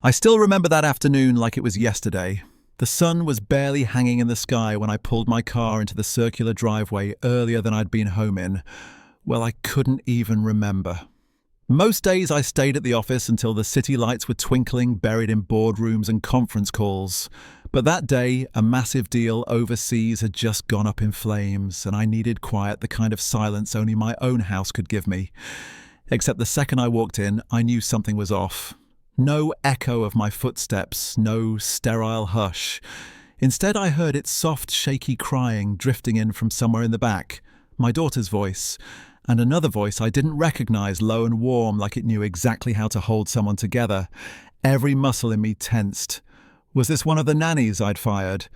I still remember that afternoon like it was yesterday. The sun was barely hanging in the sky when I pulled my car into the circular driveway earlier than I'd been home in. Well, I couldn't even remember. Most days I stayed at the office until the city lights were twinkling, buried in boardrooms and conference calls. But that day, a massive deal overseas had just gone up in flames, and I needed quiet, the kind of silence only my own house could give me. Except the second I walked in, I knew something was off. No echo of my footsteps, no sterile hush. Instead, I heard its soft, shaky crying drifting in from somewhere in the back. My daughter's voice. And another voice I didn't recognize, low and warm, like it knew exactly how to hold someone together. Every muscle in me tensed. Was this one of the nannies I'd fired?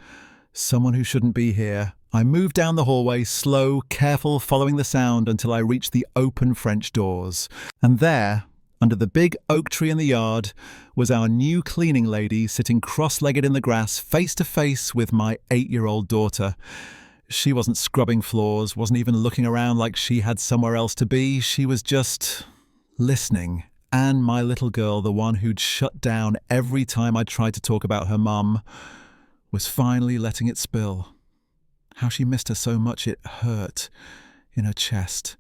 Someone who shouldn't be here. I moved down the hallway, slow, careful, following the sound until I reached the open French doors. And there, under the big oak tree in the yard, was our new cleaning lady sitting cross-legged in the grass, face to face with my 8-year-old daughter. She wasn't scrubbing floors, wasn't even looking around like she had somewhere else to be. She was just listening. And my little girl, the one who'd shut down every time I tried to talk about her mum, was finally letting it spill. How she missed her so much it hurt in her chest.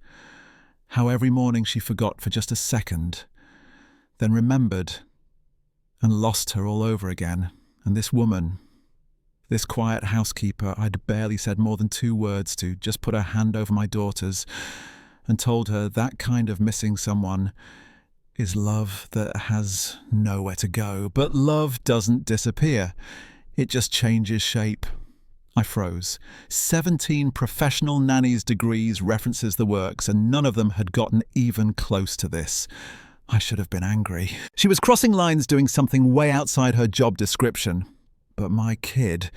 How every morning she forgot for just a second, then remembered and lost her all over again. And this woman, this quiet housekeeper I'd barely said more than 2 words to, just put her hand over my daughter's and told her that kind of missing someone is love that has nowhere to go. But love doesn't disappear. It just changes shape. I froze. 17 professional nannies' degrees, references, the works, and none of them had gotten even close to this. I should have been angry. She was crossing lines doing something way outside her job description. But my kid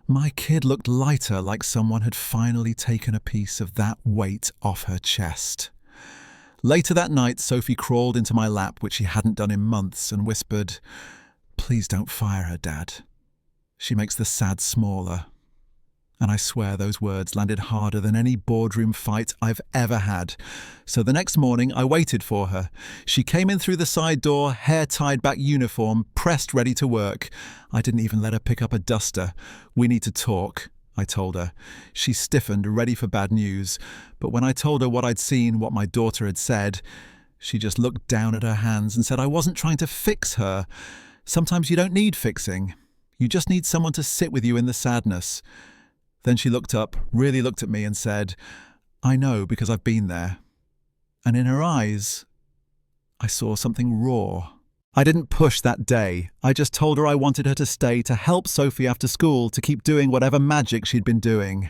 looked lighter, like someone had finally taken a piece of that weight off her chest. Later that night, Sophie crawled into my lap, which she hadn't done in months, and whispered, "Please don't fire her, Dad. She makes the sad smaller." And I swear those words landed harder than any boardroom fight I've ever had. So the next morning, I waited for her. She came in through the side door, hair tied back, uniform, pressed, ready to work. I didn't even let her pick up a duster. "We need to talk," I told her. She stiffened, ready for bad news. But when I told her what I'd seen, what my daughter had said, she just looked down at her hands and said I wasn't trying to fix her. Sometimes you don't need fixing. You just need someone to sit with you in the sadness. Then she looked up, really looked at me and said, "I know because I've been there." And in her eyes, I saw something raw. I didn't push that day. I just told her I wanted her to stay, to help Sophie after school, to keep doing whatever magic she'd been doing.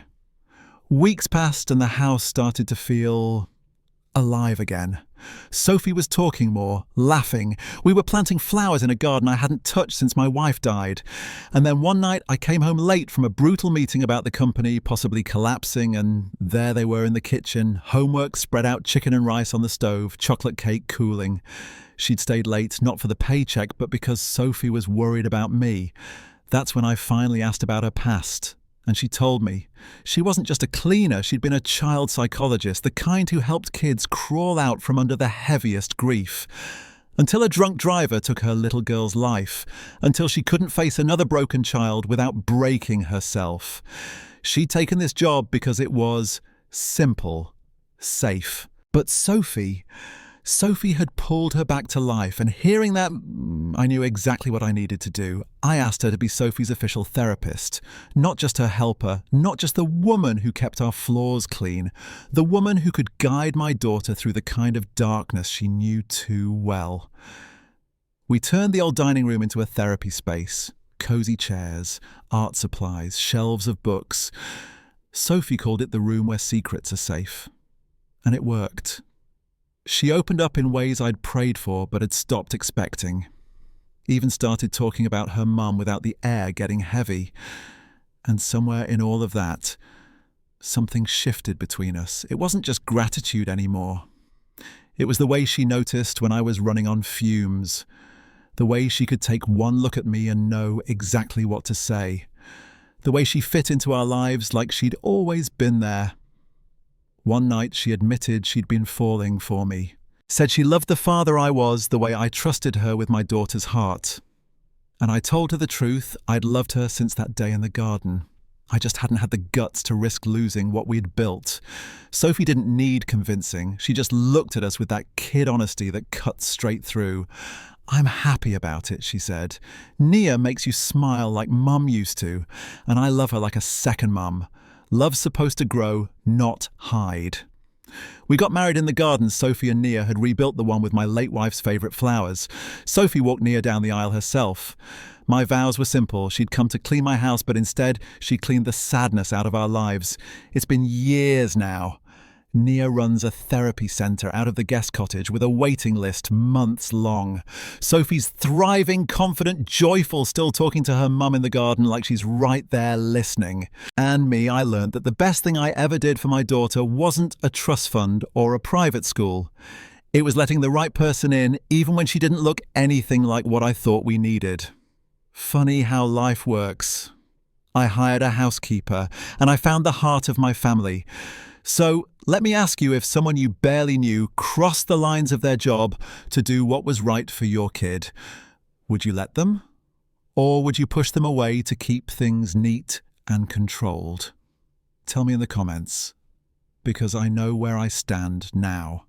Weeks passed and the house started to feel alive again. Sophie was talking more, laughing. We were planting flowers in a garden I hadn't touched since my wife died. And then one night I came home late from a brutal meeting about the company possibly collapsing, and there they were in the kitchen, homework spread out, chicken and rice on the stove, chocolate cake cooling. She'd stayed late, not for the paycheck, but because Sophie was worried about me. That's when I finally asked about her past. And she told me she wasn't just a cleaner, she'd been a child psychologist, the kind who helped kids crawl out from under the heaviest grief. Until a drunk driver took her little girl's life, until she couldn't face another broken child without breaking herself. She'd taken this job because it was simple, safe. But Sophie had pulled her back to life, and hearing that, I knew exactly what I needed to do. I asked her to be Sophie's official therapist, not just her helper, not just the woman who kept our floors clean, the woman who could guide my daughter through the kind of darkness she knew too well. We turned the old dining room into a therapy space, cozy chairs, art supplies, shelves of books. Sophie called it the room where secrets are safe. And it worked. She opened up in ways I'd prayed for but had stopped expecting. Even started talking about her mum without the air getting heavy. And somewhere in all of that, something shifted between us. It wasn't just gratitude anymore. It was the way she noticed when I was running on fumes. The way she could take one look at me and know exactly what to say. The way she fit into our lives like she'd always been there. One night she admitted she'd been falling for me. Said she loved the father I was the way I trusted her with my daughter's heart. And I told her the truth. I'd loved her since that day in the garden. I just hadn't had the guts to risk losing what we'd built. Sophie didn't need convincing. She just looked at us with that kid honesty that cut straight through. I'm happy about it, she said. Nia makes you smile like Mum used to, and I love her like a second mum. Love's supposed to grow, not hide. We got married in the garden. Sophie and Nia had rebuilt the one with my late wife's favourite flowers. Sophie walked Nia down the aisle herself. My vows were simple. She'd come to clean my house, but instead she cleaned the sadness out of our lives. It's been years now. Nia runs a therapy centre out of the guest cottage with a waiting list months long. Sophie's thriving, confident, joyful, still talking to her mum in the garden like she's right there listening. And me, I learned that the best thing I ever did for my daughter wasn't a trust fund or a private school. It was letting the right person in, even when she didn't look anything like what I thought we needed. Funny how life works. I hired a housekeeper, and I found the heart of my family. So let me ask you, if someone you barely knew crossed the lines of their job to do what was right for your kid, would you let them? Or would you push them away to keep things neat and controlled? Tell me in the comments, because I know where I stand now.